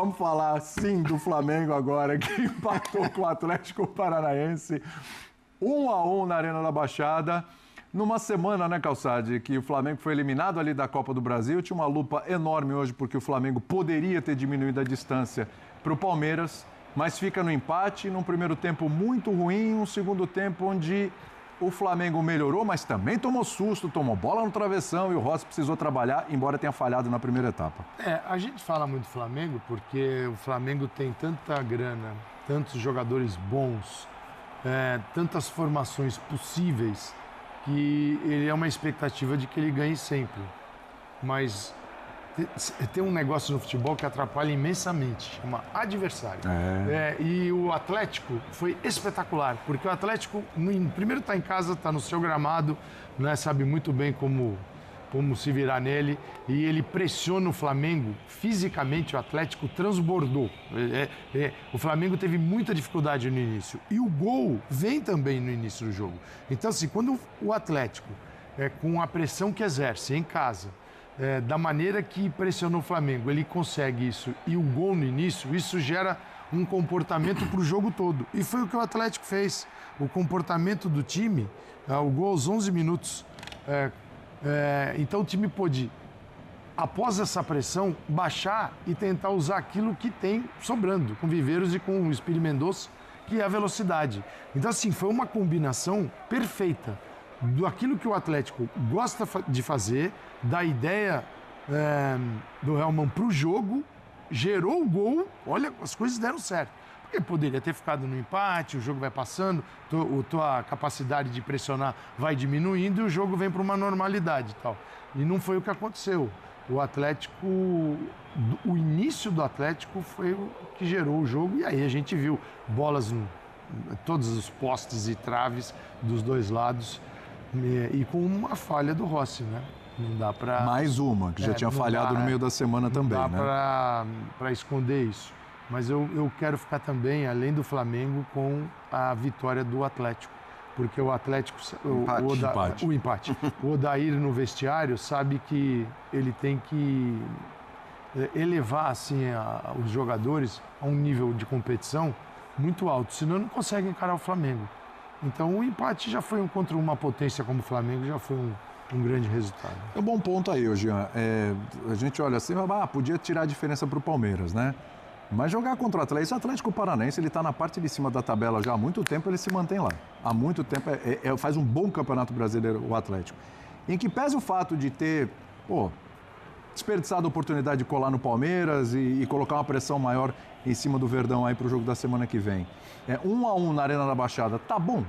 Vamos falar, sim, do Flamengo agora, que empatou com o Atlético Paranaense. 1-1 na Arena da Baixada. Numa semana, né, Calçade, que o Flamengo foi eliminado ali da Copa do Brasil. Tinha uma lupa enorme hoje, porque o Flamengo poderia ter diminuído a distância para o Palmeiras, mas fica no empate, num primeiro tempo muito ruim, um segundo tempo onde o Flamengo melhorou, mas também tomou susto, tomou bola no travessão e o Rossi precisou trabalhar, embora tenha falhado na primeira etapa. A gente fala muito do Flamengo porque o Flamengo tem tanta grana, tantos jogadores bons, tantas formações possíveis, que ele é uma expectativa de que ele ganhe sempre. Mas tem um negócio no futebol que atrapalha imensamente, chama adversário. E o Atlético foi espetacular, porque o Atlético, primeiro está em casa, está no seu gramado, né, sabe muito bem como se virar nele, e ele pressiona o Flamengo. Fisicamente, o Atlético transbordou. O Flamengo teve muita dificuldade no início. E o gol vem também no início do jogo. Então, assim, quando o Atlético, com a pressão que exerce em casa, da maneira que pressionou o Flamengo, ele consegue isso, e o gol no início, isso gera um comportamento para o jogo todo. E foi o que o Atlético fez. O comportamento do time, o gol aos 11 minutos... então o time pôde, após essa pressão, baixar e tentar usar aquilo que tem sobrando, com Viveiros e com o Espírito Mendonça, que é a velocidade. Então, assim, foi uma combinação perfeita daquilo que o Atlético gosta de fazer, da ideia do Hellmann para o jogo, gerou o gol, olha, as coisas deram certo. Porque poderia ter ficado no empate, o jogo vai passando, tua capacidade de pressionar vai diminuindo e o jogo vem para uma normalidade e tal. E não foi o que aconteceu. O Atlético, o início do Atlético foi o que gerou o jogo, e aí a gente viu bolas em todos os postes e traves dos dois lados, e com uma falha do Rossi, né? Não dá para... Mais uma, que já tinha falhado no meio da semana também, né? Não dá para esconder isso. Mas eu quero ficar também, além do Flamengo, com a vitória do Atlético. Porque o Atlético... O empate. O Odair no vestiário sabe que ele tem que elevar assim, os jogadores a um nível de competição muito alto. Senão não consegue encarar o Flamengo. Então o empate já foi contra uma potência como o Flamengo, já foi um grande resultado. É um bom ponto aí, Jean. A gente olha assim, podia tirar a diferença para o Palmeiras, né? Mas jogar contra o Atlético Paranaense, ele está na parte de cima da tabela já há muito tempo, ele se mantém lá. Há muito tempo, faz um bom campeonato brasileiro o Atlético. Em que pese o fato de ter, desperdiçado a oportunidade de colar no Palmeiras e colocar uma pressão maior em cima do Verdão aí para o jogo da semana que vem. 1-1 na Arena da Baixada, tá bom?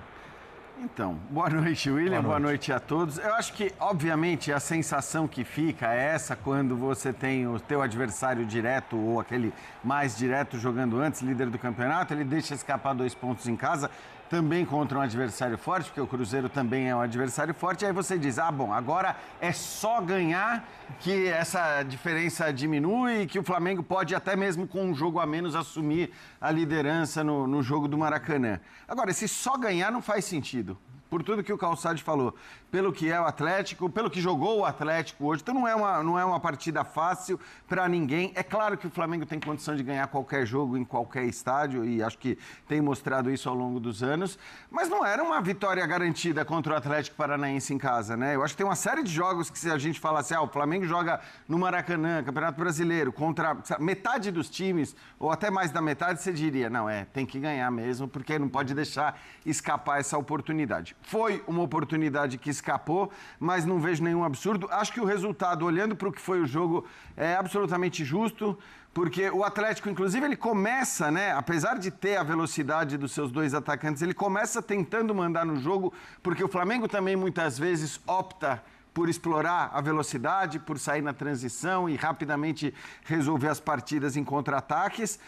Então, boa noite, William, boa noite a todos. Eu acho que, obviamente, a sensação que fica é essa quando você tem o teu adversário direto ou aquele mais direto jogando antes, líder do campeonato, ele deixa escapar 2 pontos em casa, também contra um adversário forte, porque o Cruzeiro também é um adversário forte, e aí você diz, agora é só ganhar que essa diferença diminui, que o Flamengo pode até mesmo com um jogo a menos assumir a liderança no jogo do Maracanã. Agora, esse só ganhar não faz sentido. Por tudo que o Calçade falou, pelo que é o Atlético, pelo que jogou o Atlético hoje. Então não é uma partida fácil para ninguém. É claro que o Flamengo tem condição de ganhar qualquer jogo em qualquer estádio e acho que tem mostrado isso ao longo dos anos. Mas não era uma vitória garantida contra o Atlético Paranaense em casa, né? Eu acho que tem uma série de jogos que se a gente fala assim, o Flamengo joga no Maracanã, Campeonato Brasileiro, contra metade dos times, ou até mais da metade, você diria, tem que ganhar mesmo, porque não pode deixar escapar essa oportunidade. Foi uma oportunidade que escapou, mas não vejo nenhum absurdo. Acho que o resultado, olhando para o que foi o jogo, é absolutamente justo, porque o Atlético, inclusive, ele começa, apesar de ter a velocidade dos seus 2 atacantes, ele começa tentando mandar no jogo, porque o Flamengo também muitas vezes opta por explorar a velocidade, por sair na transição e rapidamente resolver as partidas em contra-ataques.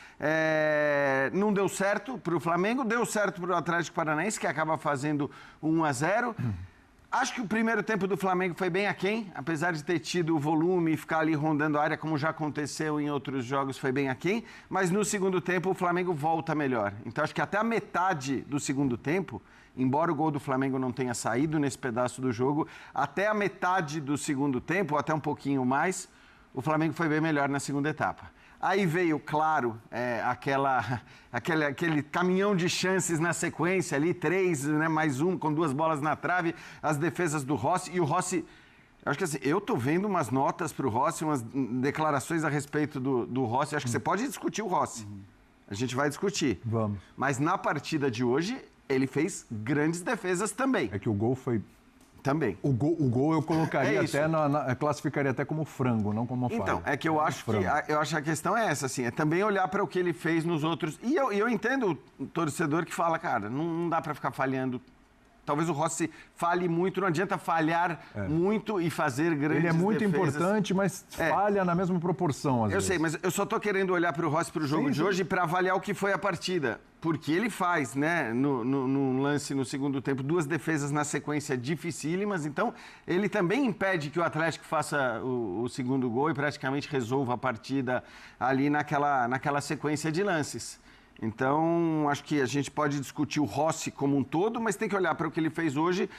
Não deu certo para o Flamengo, deu certo para o Atlético Paranaense, que acaba fazendo 1-0. Acho que o primeiro tempo do Flamengo foi bem aquém, apesar de ter tido o volume e ficar ali rondando a área, como já aconteceu em outros jogos, foi bem aquém. Mas no segundo tempo o Flamengo volta melhor. Então acho que até a metade do segundo tempo, embora o gol do Flamengo não tenha saído nesse pedaço do jogo, até a metade do segundo tempo, ou até um pouquinho mais, o Flamengo foi bem melhor na segunda etapa. Aí veio, claro, aquele caminhão de chances na sequência ali, 3, né, mais um, com 2 bolas na trave, as defesas do Rossi. E o Rossi, acho que assim, eu tô vendo umas notas para o Rossi, umas declarações a respeito do Rossi. Acho que você pode discutir o Rossi. A gente vai discutir. Vamos. Mas na partida de hoje, ele fez grandes defesas também. É que o gol foi... Também. O gol eu colocaria até, classificaria até como frango, não como falha. Então, é que eu acho que a questão é essa, assim, é também olhar para o que ele fez nos outros. E eu entendo o torcedor que fala, cara, não dá para ficar falhando. Talvez o Rossi falhe muito, não adianta falhar muito e fazer grandes defesas. Ele é muito importante, mas falha na mesma proporção, às vezes. Eu sei, mas eu só estou querendo olhar para o Rossi, para o jogo de hoje, para avaliar o que foi a partida. Porque ele faz, né, no lance no segundo tempo, 2 defesas na sequência dificílimas. Então, ele também impede que o Atlético faça o segundo gol e praticamente resolva a partida ali naquela sequência de lances. Então, acho que a gente pode discutir o Rossi como um todo, mas tem que olhar para o que ele fez hoje.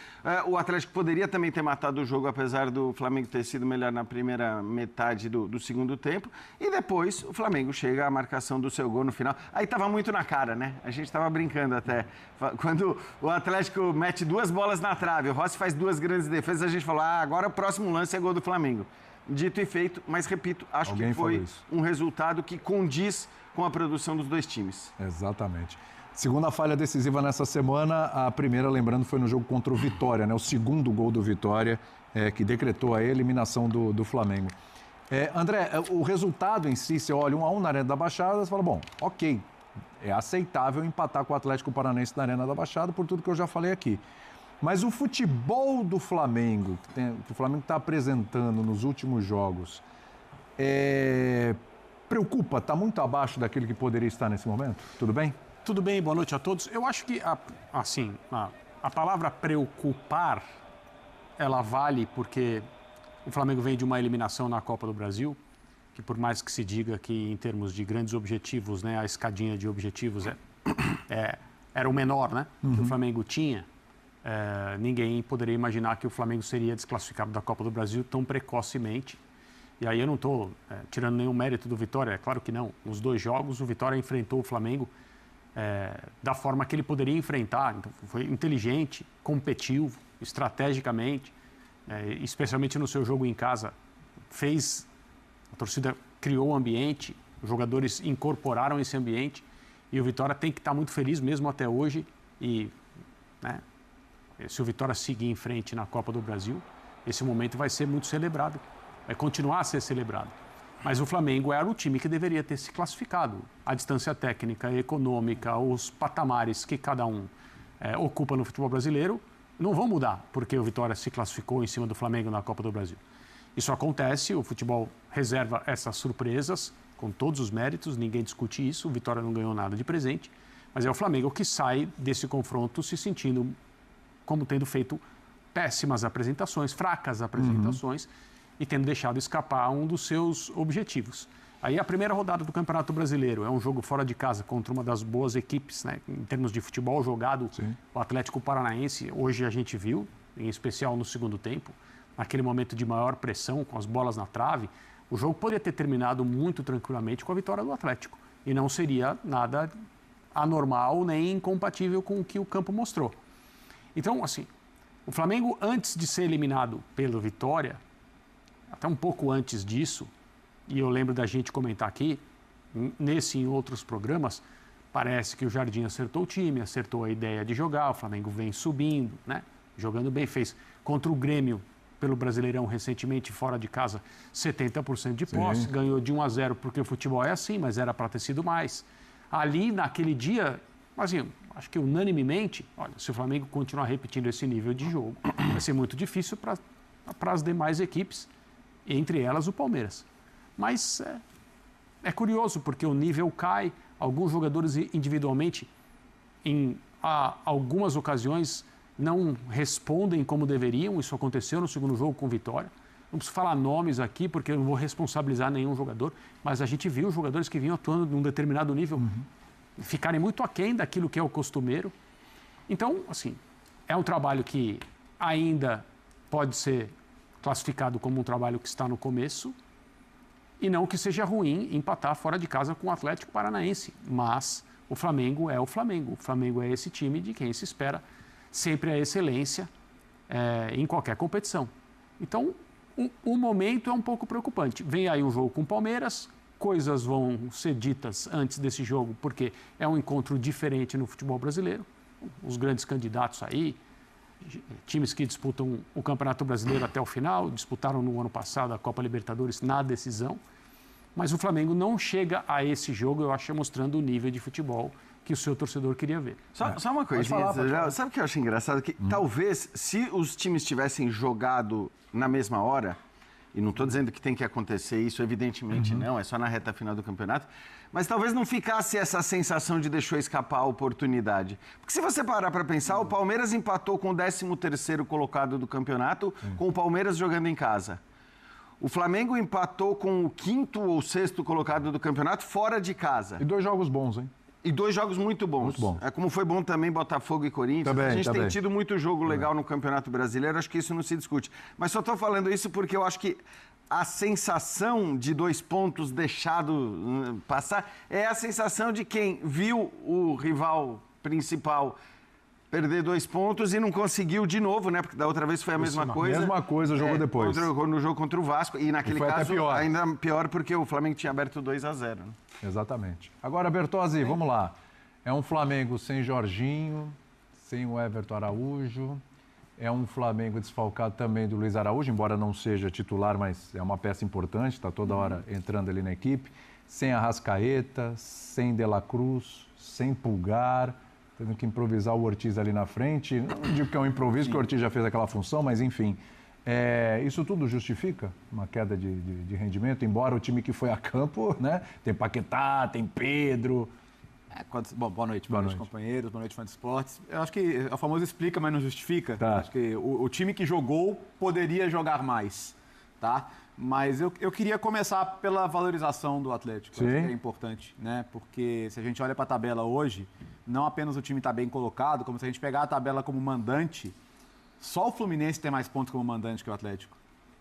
O Atlético poderia também ter matado o jogo, apesar do Flamengo ter sido melhor na primeira metade do segundo tempo. E depois, o Flamengo chega à marcação do seu gol no final. Aí estava muito na cara, né? A gente estava brincando até. Quando o Atlético mete 2 bolas na trave, o Rossi faz 2 grandes defesas, a gente falou, agora o próximo lance é gol do Flamengo. Dito e feito, mas repito, acho que foi um resultado que condiz com a produção dos 2 times. Exatamente. Segunda falha decisiva nessa semana, a primeira, lembrando, foi no jogo contra o Vitória, né? O segundo gol do Vitória, que decretou a eliminação do Flamengo. André, o resultado em si, você olha 1-1 na Arena da Baixada, você fala, bom, ok, é aceitável empatar com o Atlético Paranaense na Arena da Baixada, por tudo que eu já falei aqui. Mas o futebol do Flamengo, que o Flamengo está apresentando nos últimos jogos, preocupa? Está muito abaixo daquilo que poderia estar nesse momento? Tudo bem? Tudo bem, boa noite a todos. Eu acho que, a palavra preocupar, ela vale porque o Flamengo vem de uma eliminação na Copa do Brasil, que por mais que se diga que em termos de grandes objetivos, né, a escadinha de objetivos era o menor, né, que o Flamengo tinha, ninguém poderia imaginar que o Flamengo seria desclassificado da Copa do Brasil tão precocemente. E aí eu não estou tirando nenhum mérito do Vitória, é claro que não. Nos 2 jogos, o Vitória enfrentou o Flamengo da forma que ele poderia enfrentar. Então, foi inteligente, competiu estrategicamente, especialmente no seu jogo em casa. A torcida criou o ambiente, os jogadores incorporaram esse ambiente e o Vitória tem que estar muito feliz mesmo até hoje. E, né, se o Vitória seguir em frente na Copa do Brasil, esse momento vai ser muito celebrado. Vai continuar a ser celebrado. Mas o Flamengo era o time que deveria ter se classificado. A distância técnica, econômica, os patamares que cada um ocupa no futebol brasileiro não vão mudar porque o Vitória se classificou em cima do Flamengo na Copa do Brasil. Isso acontece, o futebol reserva essas surpresas com todos os méritos, ninguém discute isso, o Vitória não ganhou nada de presente, mas é o Flamengo que sai desse confronto se sentindo como tendo feito péssimas apresentações, fracas apresentações, e tendo deixado escapar um dos seus objetivos. Aí a primeira rodada do Campeonato Brasileiro é um jogo fora de casa contra uma das boas equipes, né, em termos de futebol jogado, o Atlético Paranaense, hoje a gente viu, em especial no segundo tempo, naquele momento de maior pressão, com as bolas na trave, o jogo poderia ter terminado muito tranquilamente com a vitória do Atlético. E não seria nada anormal nem incompatível com o que o campo mostrou. Então, assim, o Flamengo, antes de ser eliminado pelo Vitória, até um pouco antes disso, e eu lembro da gente comentar aqui, nesse e em outros programas, parece que o Jardim acertou o time, acertou a ideia de jogar, o Flamengo vem subindo, né? Jogando bem, fez contra o Grêmio, pelo Brasileirão, recentemente, fora de casa, 70% de posse, ganhou de 1-0, porque o futebol é assim, mas era para ter sido mais. Ali, naquele dia, assim, acho que unanimemente, olha, se o Flamengo continuar repetindo esse nível de jogo, vai ser muito difícil para as demais equipes, entre elas o Palmeiras. Mas é curioso, porque o nível cai, alguns jogadores individualmente, em algumas ocasiões, não respondem como deveriam, isso aconteceu no segundo jogo com Vitória. Não preciso falar nomes aqui, porque eu não vou responsabilizar nenhum jogador, mas a gente viu jogadores que vinham atuando num determinado nível ficarem muito aquém daquilo que é o costumeiro. Então, assim, é um trabalho que ainda pode ser classificado como um trabalho que está no começo, E não que seja ruim empatar fora de casa com o Atlético Paranaense, mas o Flamengo é o Flamengo. O Flamengo é esse time de quem se espera sempre a excelência em qualquer competição. Então, o momento é um pouco preocupante. Vem aí um jogo com o Palmeiras, coisas vão ser ditas antes desse jogo, porque é um encontro diferente no futebol brasileiro. Os grandes candidatos aí, times que disputam o Campeonato Brasileiro até o final, disputaram no ano passado a Copa Libertadores na decisão, mas o Flamengo não chega a esse jogo, eu acho, mostrando o nível de futebol que o seu torcedor queria ver. Só uma coisinha, sabe o que eu acho engraçado? Que talvez, se os times tivessem jogado na mesma hora, e não estou dizendo que tem que acontecer isso, evidentemente não, é só na reta final do campeonato, mas talvez não ficasse essa sensação de deixou escapar a oportunidade. Porque se você parar para pensar, o Palmeiras empatou com o 13º colocado do campeonato, com o Palmeiras jogando em casa. O Flamengo empatou com o 5º ou 6º colocado do campeonato fora de casa. E 2 jogos bons, hein? E 2 jogos muito bons. Muito bom. É como foi bom também Botafogo e Corinthians. Também, a gente também. tem tido muito jogo legal no Campeonato Brasileiro, acho que isso não se discute. Mas só estou falando isso porque eu acho que a sensação de 2 pontos deixado passar é a sensação de quem viu o rival principal perder 2 pontos e não conseguiu de novo, né? Porque da outra vez foi a mesma coisa. Mesma coisa, jogou depois. No jogo contra o Vasco. E naquele foi caso, até pior. ainda pior porque o Flamengo tinha aberto 2-0. Né? Exatamente. Agora, Bertozzi, vamos lá. É um Flamengo sem Jorginho, sem o Everton Araújo. É um Flamengo desfalcado também do Luiz Araújo, embora não seja titular, mas é uma peça importante, está toda hora entrando ali na equipe. Sem Arrascaeta, sem De La Cruz, sem Pulgar, tendo que improvisar o Ortiz ali na frente. Não digo que é um improviso, que o Ortiz já fez aquela função, mas enfim. Isso tudo justifica uma queda de rendimento, embora o time que foi a campo, né? Tem Paquetá, tem Pedro. Bom, boa noite, companheiros, boa noite, fã de esportes. Eu acho que o famoso explica, mas não justifica. Tá. Acho que o time que jogou poderia jogar mais, tá? Mas eu queria começar pela valorização do Atlético. Sim. Acho que é importante, né? Porque se a gente olha para a tabela hoje, não apenas o time está bem colocado, como se a gente pegar a tabela como mandante, só o Fluminense tem mais pontos como mandante que o Atlético.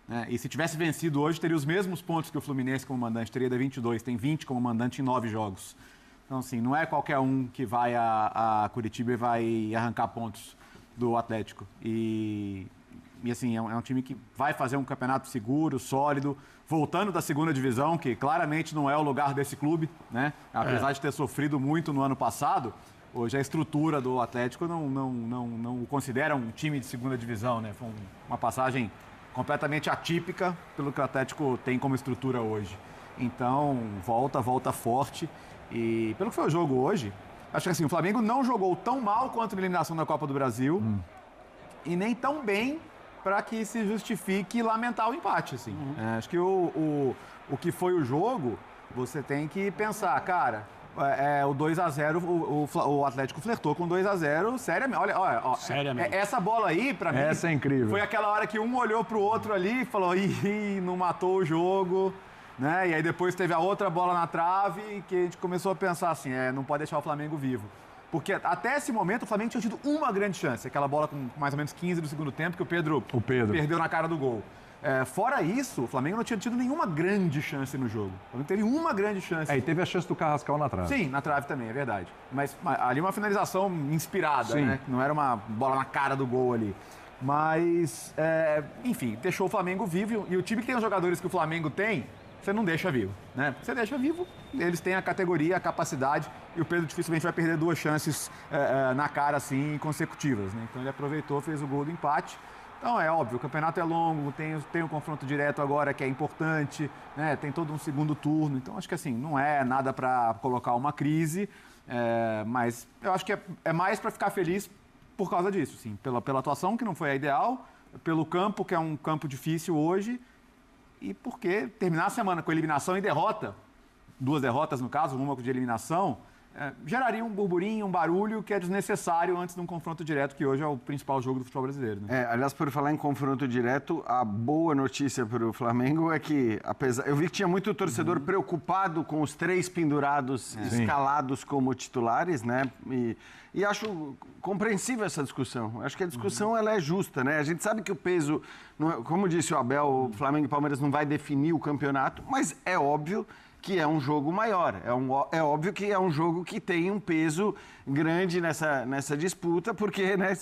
Né? E se tivesse vencido hoje, teria os mesmos pontos que o Fluminense como mandante, teria 22, tem 20 como mandante em 9 jogos. Então, assim, não é qualquer um que vai a Curitiba e vai arrancar pontos do Atlético. E assim, é um time que vai fazer um campeonato seguro, sólido, voltando da segunda divisão, que claramente não é o lugar desse clube, né? Apesar de ter sofrido muito no ano passado, hoje a estrutura do Atlético não o considera um time de segunda divisão, né? Foi uma passagem completamente atípica pelo que o Atlético tem como estrutura hoje. Então, volta forte. E pelo que foi o jogo hoje, acho que assim, o Flamengo não jogou tão mal quanto na eliminação da Copa do Brasil e nem tão bem para que se justifique lamentar o empate. Assim. Acho que o que foi o jogo, você tem que pensar, cara, o 2-0, o Atlético flertou com 2-0 seriamente. Olha, Seriamente. Essa bola aí, para mim, Essa é incrível. foi aquela hora que um olhou pro outro ali e falou, ih, não matou o jogo. Né? E aí depois teve a outra bola na trave que a gente começou a pensar assim, não pode deixar o Flamengo vivo. Porque até esse momento o Flamengo tinha tido uma grande chance, aquela bola com mais ou menos 15 do segundo tempo que o Pedro perdeu na cara do gol. Fora isso, o Flamengo não tinha tido nenhuma grande chance no jogo. O Flamengo teve uma grande chance. E teve a chance do Carrascal na trave. Sim, na trave também, é verdade. Mas ali uma finalização inspirada, Sim. né? Não era uma bola na cara do gol ali. Mas, enfim, deixou o Flamengo vivo. E o time que tem os jogadores que o Flamengo tem, você não deixa vivo, né? Você deixa vivo, eles têm a categoria, a capacidade, e o Pedro dificilmente vai perder 2 chances na cara, assim, consecutivas, né? Então ele aproveitou, fez o gol do empate. Então é óbvio, o campeonato é longo, tem um confronto direto agora que é importante, né? Tem todo um segundo turno, então acho que assim, não é nada para colocar uma crise, mas eu acho que é mais para ficar feliz por causa disso, assim, pela atuação que não foi a ideal, pelo campo que é um campo difícil hoje, e porque terminar a semana com eliminação e derrota, 2 derrotas no caso, uma de eliminação, geraria um burburinho, um barulho que é desnecessário antes de um confronto direto, que hoje é o principal jogo do futebol brasileiro. Né? Aliás, por falar em confronto direto, a boa notícia para o Flamengo é que, eu vi que tinha muito torcedor preocupado com os 3 pendurados escalados como titulares, né? E acho compreensível essa discussão. Acho que a discussão ela é justa, né? A gente sabe que o peso, como disse o Abel, o Flamengo e Palmeiras não vai definir o campeonato, mas é óbvio que é um jogo maior. É óbvio que é um jogo que tem um peso grande nessa disputa, porque né,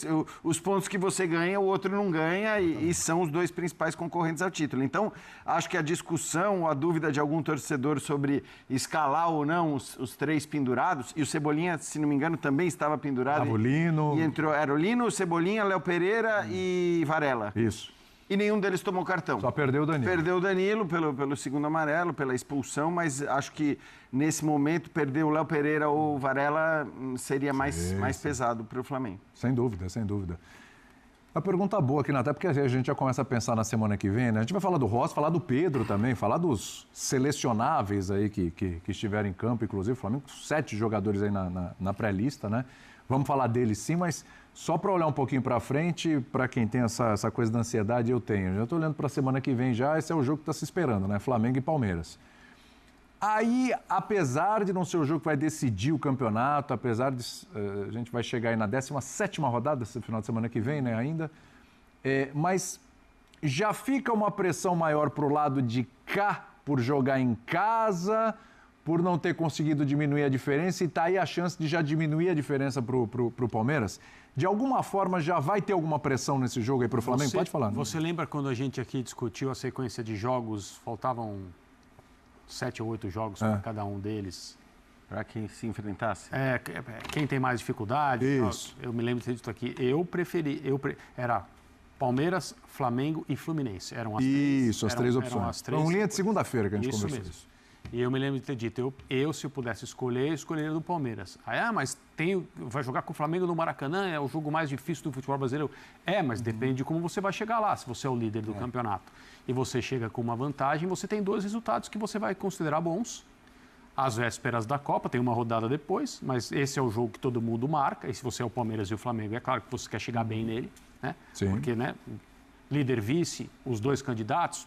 os pontos que você ganha, o outro não ganha e são os 2 principais concorrentes ao título. Então, acho que a discussão, a dúvida de algum torcedor sobre escalar ou não os 3 pendurados, e o Cebolinha, se não me engano, também estava pendurado. O Lino. E entrou, era o Lino, o Cebolinha, Léo Pereira e Varela. Isso. E nenhum deles tomou cartão. Só perdeu o Danilo. Perdeu o Danilo pelo segundo amarelo, pela expulsão, mas acho que nesse momento perder o Léo Pereira ou o Varela seria mais pesado para o Flamengo. Sem dúvida, sem dúvida. A pergunta boa aqui, até porque a gente já começa a pensar na semana que vem, né? A gente vai falar do Rossi, falar do Pedro também, falar dos selecionáveis aí que estiveram em campo, inclusive o Flamengo, 7 jogadores aí na pré-lista, né? Vamos falar deles sim, mas só para olhar um pouquinho para frente, para quem tem essa coisa da ansiedade, eu tenho. Eu já estou olhando para a semana que vem já, esse é o jogo que está se esperando, né? Flamengo e Palmeiras. Aí, apesar de não ser o jogo que vai decidir o campeonato, apesar de a gente vai chegar aí na 17ª rodada, esse final de semana que vem, né, ainda, mas já fica uma pressão maior para o lado de cá, por jogar em casa, por não ter conseguido diminuir a diferença, e está aí a chance de já diminuir a diferença para o Palmeiras. De alguma forma, já vai ter alguma pressão nesse jogo aí para o Flamengo? Pode falar. Né? Você lembra quando a gente aqui discutiu a sequência de jogos, faltavam 7 ou 8 jogos para cada um deles? Para quem se enfrentasse? Quem tem mais dificuldade. Isso. Eu me lembro de ter dito aqui, era Palmeiras, Flamengo e Fluminense. Eram as três opções. Eram as 3. Foi uma linha de segunda-feira que a gente conversou. Mesmo. Isso. E eu me lembro de ter dito, se eu pudesse escolheria do Palmeiras. Mas vai jogar com o Flamengo no Maracanã, é o jogo mais difícil do futebol brasileiro. Mas depende de como você vai chegar lá. Se você é o líder do campeonato e você chega com uma vantagem, você tem 2 resultados que você vai considerar bons. Às vésperas da Copa, tem uma rodada depois, mas esse é o jogo que todo mundo marca. E se você é o Palmeiras e o Flamengo, é claro que você quer chegar bem nele, né? Sim. Porque, né, líder, vice, os 2 candidatos.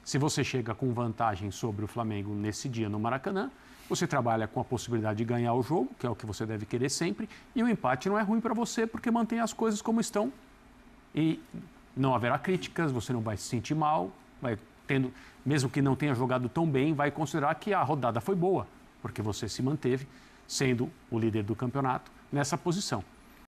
Se você chega com vantagem sobre o Flamengo nesse dia no Maracanã, você trabalha com a possibilidade de ganhar o jogo, que é o que você deve querer sempre, e o empate não é ruim para você porque mantém as coisas como estão e não haverá críticas, você não vai se sentir mal, mesmo que não tenha jogado tão bem, vai considerar que a rodada foi boa, porque você se manteve sendo o líder do campeonato nessa posição.